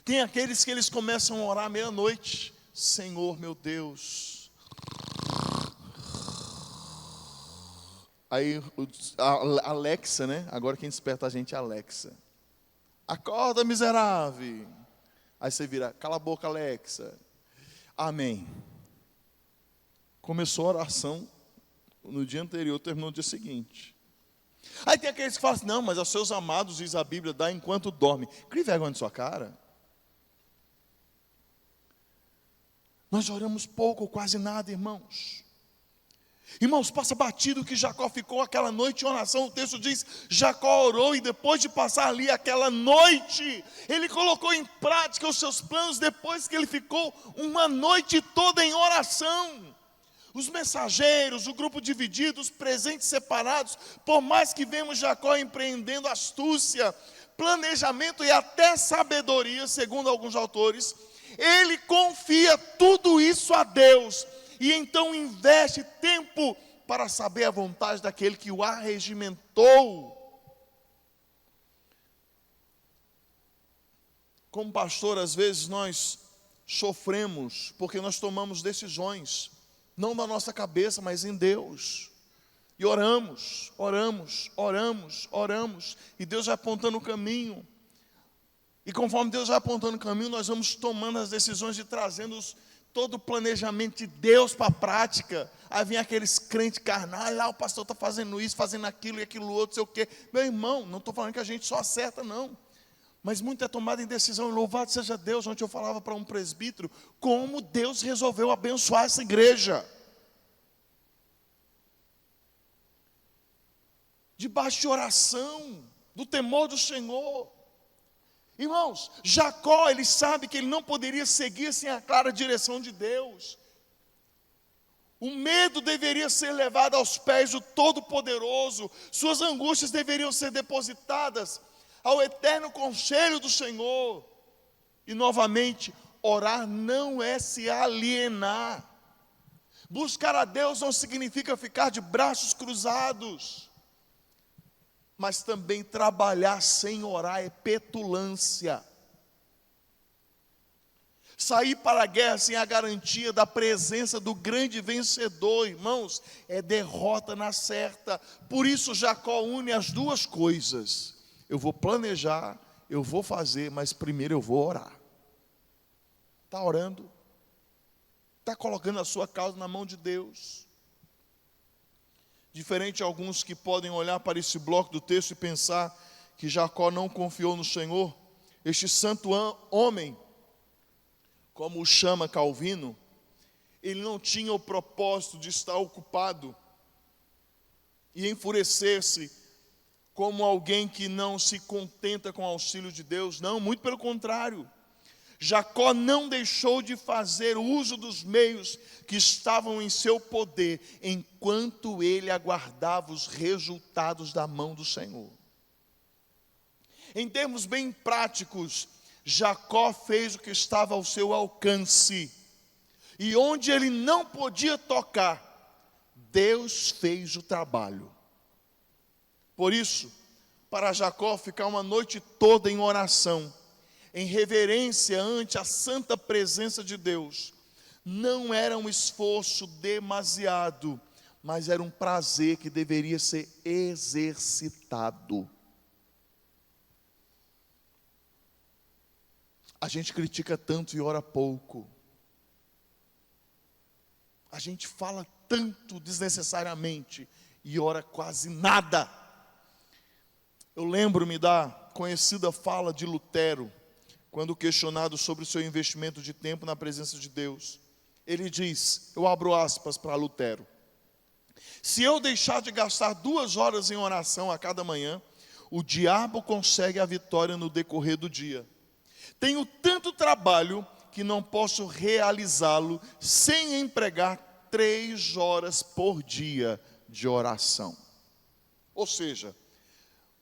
Tem aqueles que eles começam a orar meia-noite. Senhor, meu Deus. Aí a Alexa, né? Agora quem desperta a gente é a Alexa. Acorda, miserável. Aí você vira, cala a boca, Alexa. Amém. Começou a oração no dia anterior, terminou no dia seguinte. Aí tem aqueles que falam assim: não, mas aos seus amados, diz a Bíblia, dá enquanto dorme. Crie vergonha na sua cara. Nós oramos pouco, quase nada, irmãos. Irmãos, passa batido que Jacó ficou aquela noite em oração. O texto diz: Jacó orou, e depois de passar ali aquela noite, ele colocou em prática os seus planos, depois que ele ficou uma noite toda em oração. Os mensageiros, o grupo dividido, os presentes separados, por mais que vemos Jacó empreendendo astúcia, planejamento e até sabedoria, segundo alguns autores, ele confia tudo isso a Deus, e então investe tempo para saber a vontade daquele que o arregimentou. Como pastor, às vezes nós sofremos, porque nós tomamos decisões, não na nossa cabeça, mas em Deus. E oramos, e Deus vai apontando o caminho. E conforme Deus vai apontando o caminho, nós vamos tomando as decisões e trazendo todo o planejamento de Deus para a prática. Aí vem aqueles crentes carnais, lá o pastor está fazendo isso, fazendo aquilo e aquilo outro, sei o quê. Meu irmão, não estou falando que a gente só acerta, não. Mas muito é tomado em decisão, e louvado seja Deus. Ontem eu falava para um presbítero como Deus resolveu abençoar essa igreja. Debaixo de oração, do temor do Senhor. Irmãos, Jacó, ele sabe que ele não poderia seguir sem a clara direção de Deus. O medo deveria ser levado aos pés do Todo-Poderoso. Suas angústias deveriam ser depositadas ao eterno conselho do Senhor. E novamente, orar não é se alienar. Buscar a Deus não significa ficar de braços cruzados, mas também trabalhar sem orar é petulância. Sair para a guerra sem a garantia da presença do grande vencedor, irmãos, é derrota na certa. Por isso Jacó une as duas coisas. Eu vou planejar, eu vou fazer, mas primeiro eu vou orar. Está orando? Está colocando a sua causa na mão de Deus? Diferente de alguns que podem olhar para esse bloco do texto e pensar que Jacó não confiou no Senhor, este santo homem, como o chama Calvino, ele não tinha o propósito de estar ocupado e enfurecer-se como alguém que não se contenta com o auxílio de Deus. Não, muito pelo contrário. Jacó não deixou de fazer uso dos meios que estavam em seu poder, enquanto ele aguardava os resultados da mão do Senhor. Em termos bem práticos, Jacó fez o que estava ao seu alcance, e onde ele não podia tocar, Deus fez o trabalho. Por isso, para Jacó ficar uma noite toda em oração, em reverência ante a santa presença de Deus, não era um esforço demasiado, mas era um prazer que deveria ser exercitado. A gente critica tanto e ora pouco. A gente fala tanto desnecessariamente e ora quase nada. Eu lembro-me da conhecida fala de Lutero, quando questionado sobre o seu investimento de tempo na presença de Deus. Ele diz, eu abro aspas para Lutero: se eu deixar de gastar 2 horas em oração a cada manhã, o diabo consegue a vitória no decorrer do dia. Tenho tanto trabalho que não posso realizá-lo sem empregar 3 horas por dia de oração. Ou seja,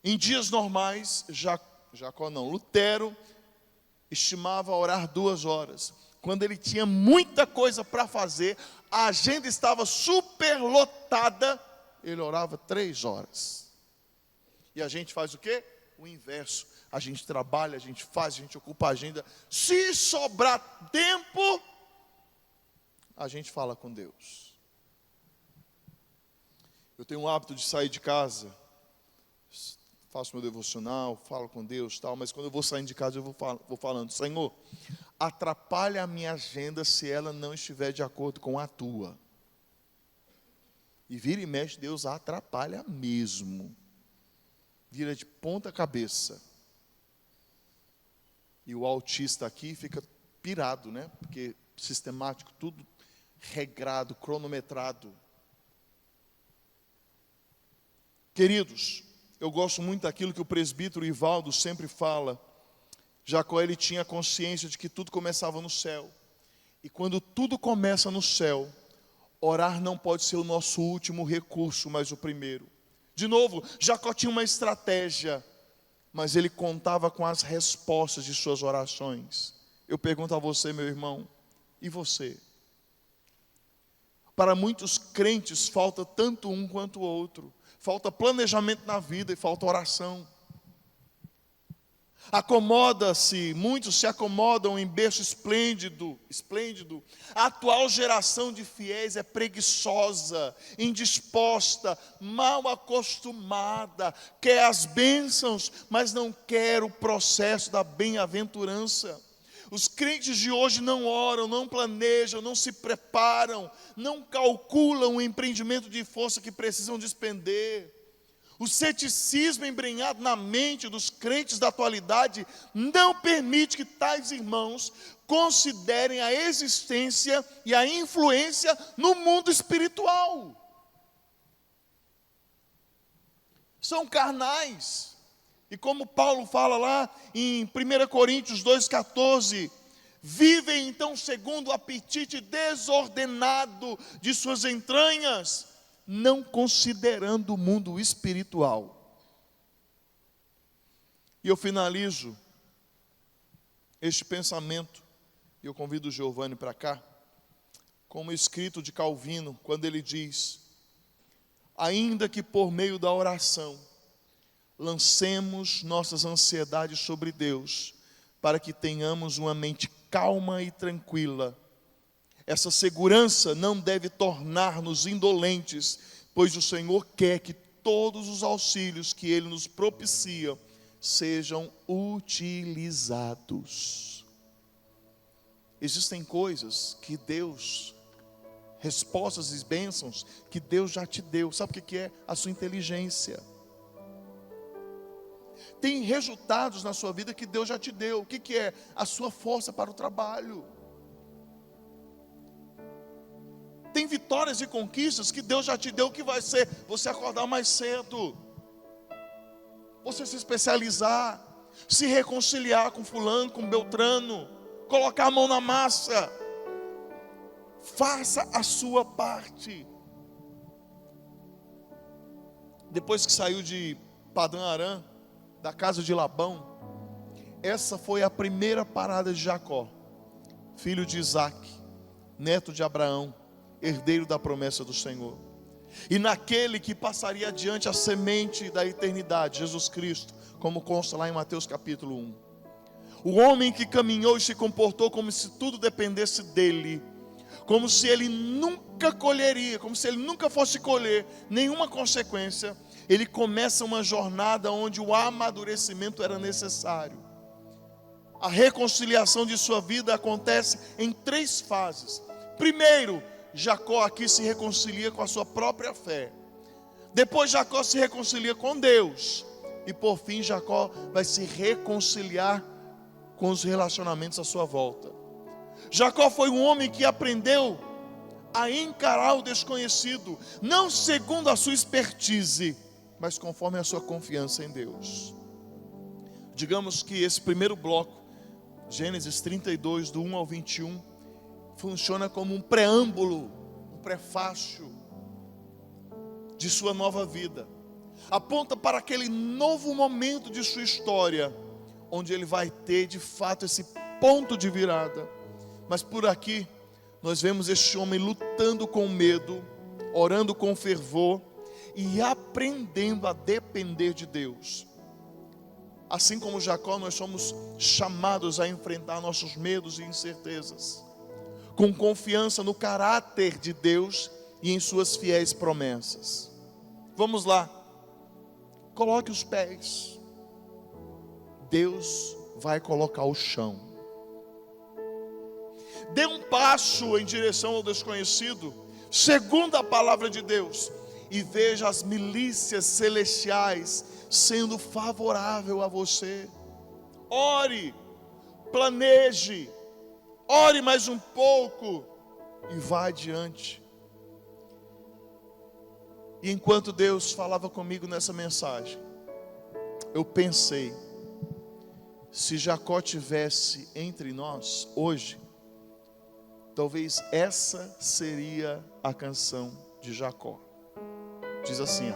em dias normais, Lutero estimava orar 2 horas. Quando ele tinha muita coisa para fazer, a agenda estava superlotada, ele orava 3 horas. E a gente faz o quê? O inverso. A gente trabalha, a gente faz, a gente ocupa a agenda. Se sobrar tempo, a gente fala com Deus. Eu tenho o hábito de sair de casa, faço meu devocional, falo com Deus, tal, mas quando eu vou saindo de casa, eu vou falando: Senhor, atrapalha a minha agenda se ela não estiver de acordo com a tua. E vira e mexe, Deus atrapalha mesmo. Vira de ponta cabeça. E o autista aqui fica pirado, né? Porque sistemático, tudo regrado, cronometrado. Queridos, eu gosto muito daquilo que o presbítero Ivaldo sempre fala. Jacó, ele tinha consciência de que tudo começava no céu. E quando tudo começa no céu, orar não pode ser o nosso último recurso, mas o primeiro. De novo, Jacó tinha uma estratégia, mas ele contava com as respostas de suas orações. Eu pergunto a você, meu irmão, e você? Para muitos crentes falta tanto um quanto o outro. Falta planejamento na vida e falta oração. Muitos se acomodam em berço esplêndido. A atual geração de fiéis é preguiçosa, indisposta, mal acostumada, quer as bênçãos, mas não quer o processo da bem-aventurança. Os crentes de hoje não oram, não planejam, não se preparam, não calculam o empreendimento de força que precisam despender. O ceticismo embrenhado na mente dos crentes da atualidade não permite que tais irmãos considerem a existência e a influência no mundo espiritual. São carnais. E como Paulo fala lá em 1 Coríntios 2,14, vivem então segundo o apetite desordenado de suas entranhas, não considerando o mundo espiritual. E eu finalizo este pensamento, e eu convido o Giovanni para cá, como escrito de Calvino, quando ele diz: ainda que por meio da oração lancemos nossas ansiedades sobre Deus, para que tenhamos uma mente calma e tranquila. Essa segurança não deve tornar-nos indolentes, pois o Senhor quer que todos os auxílios que Ele nos propicia sejam utilizados. Existem coisas que Deus, respostas e bênçãos que Deus já te deu. Sabe o que é? A sua inteligência. Tem resultados na sua vida que Deus já te deu. O que é? A sua força para o trabalho. Tem vitórias e conquistas que Deus já te deu, que vai ser você acordar mais cedo, você se especializar, se reconciliar com fulano, com Beltrano, colocar a mão na massa. Faça a sua parte. Depois que saiu de Padã Arã, da casa de Labão, essa foi a primeira parada de Jacó, filho de Isaac, neto de Abraão, herdeiro da promessa do Senhor. E naquele que passaria adiante a semente da eternidade, Jesus Cristo, como consta lá em Mateus capítulo 1. O homem que caminhou e se comportou como se tudo dependesse dele, como se ele nunca colheria, como se ele nunca fosse colher nenhuma consequência. Ele começa uma jornada onde o amadurecimento era necessário. A reconciliação de sua vida acontece em 3 fases. Primeiro, Jacó aqui se reconcilia com a sua própria fé. Depois Jacó se reconcilia com Deus. E por fim Jacó vai se reconciliar com os relacionamentos à sua volta. Jacó foi um homem que aprendeu a encarar o desconhecido, não segundo a sua expertise, mas conforme a sua confiança em Deus. Digamos que esse primeiro bloco, Gênesis 32, do 1 ao 21, funciona como um preâmbulo, um prefácio de sua nova vida. Aponta para aquele novo momento de sua história, onde ele vai ter de fato esse ponto de virada. Mas por aqui, nós vemos este homem lutando com medo, orando com fervor e aprendendo a depender de Deus. Assim como Jacó, nós somos chamados a enfrentar nossos medos e incertezas, com confiança no caráter de Deus e em suas fiéis promessas. Vamos lá, coloque os pés, Deus vai colocar o chão. Dê um passo em direção ao desconhecido, segundo a palavra de Deus, e veja as milícias celestiais sendo favorável a você. Ore, planeje, ore mais um pouco e vá adiante. E enquanto Deus falava comigo nessa mensagem, eu pensei, se Jacó tivesse entre nós hoje, talvez essa seria a canção de Jacó. Diz assim,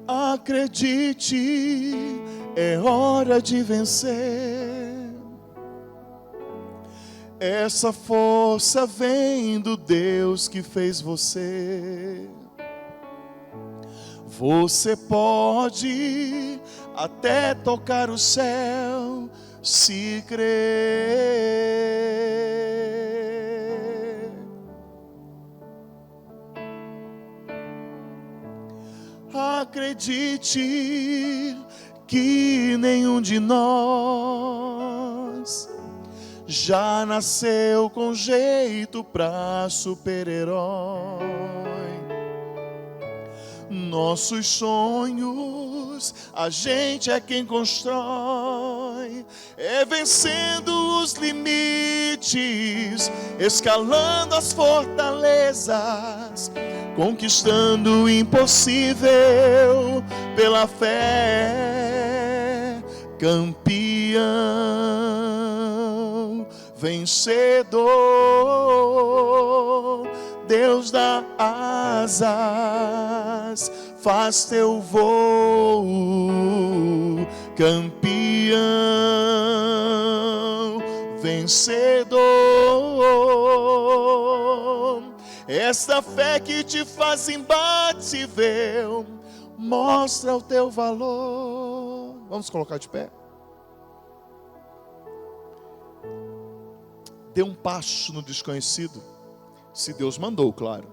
acredite, é hora de vencer. Essa força vem do Deus que fez você. Você pode até tocar o céu, se crer. Acredite que nenhum de nós já nasceu com jeito pra super-herói. Nossos sonhos, a gente é quem constrói, é vencendo os limites, escalando as fortalezas, conquistando o impossível pela fé, campeão, vencedor. Deus dá asas, faz teu voo campeão, vencedor. Esta fé que te faz imbatível mostra o teu valor. Vamos colocar de pé. Dê um passo no desconhecido, se Deus mandou, claro.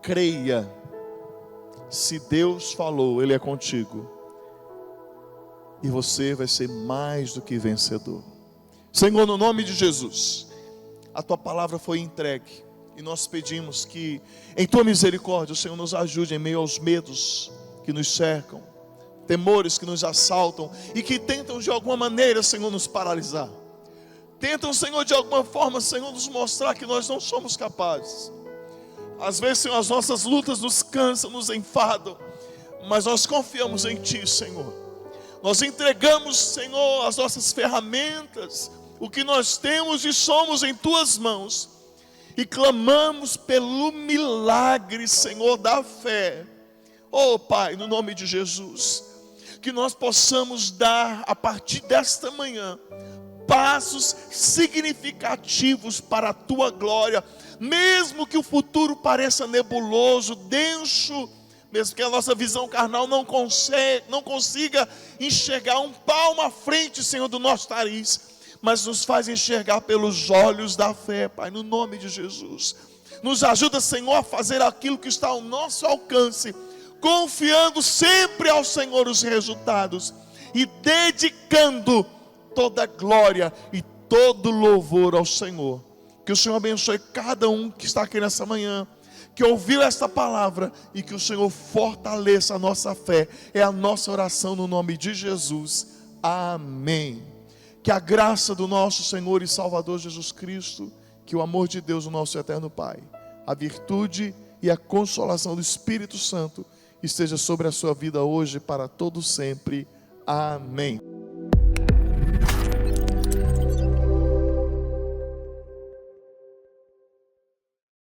Creia, se Deus falou, Ele é contigo, e você vai ser mais do que vencedor. Senhor, no nome de Jesus, a Tua palavra foi entregue, e nós pedimos que, em Tua misericórdia, o Senhor nos ajude em meio aos medos que nos cercam, temores que nos assaltam, e que tentam de alguma maneira, Senhor, nos paralisar. Tentam, Senhor, de alguma forma, Senhor, nos mostrar que nós não somos capazes. Às vezes, Senhor, as nossas lutas nos cansam, nos enfadam, mas nós confiamos em Ti, Senhor. Nós entregamos, Senhor, as nossas ferramentas, o que nós temos e somos em Tuas mãos, e clamamos pelo milagre, Senhor, da fé. Oh, Pai, no nome de Jesus, que nós possamos dar, a partir desta manhã, passos significativos para a Tua glória, mesmo que o futuro pareça nebuloso, denso, mesmo que a nossa visão carnal não consiga enxergar um palmo à frente, Senhor, do nosso nariz, mas nos faz enxergar pelos olhos da fé, Pai, no nome de Jesus. Nos ajuda, Senhor, a fazer aquilo que está ao nosso alcance, confiando sempre ao Senhor os resultados e dedicando toda glória e todo louvor ao Senhor. Que o Senhor abençoe cada um que está aqui nessa manhã, que ouviu esta palavra, e que o Senhor fortaleça a nossa fé. É a nossa oração no nome de Jesus. Amém. Que a graça do nosso Senhor e Salvador Jesus Cristo, que o amor de Deus, o nosso eterno Pai, a virtude e a consolação do Espírito Santo esteja sobre a sua vida hoje e para todo sempre. Amém.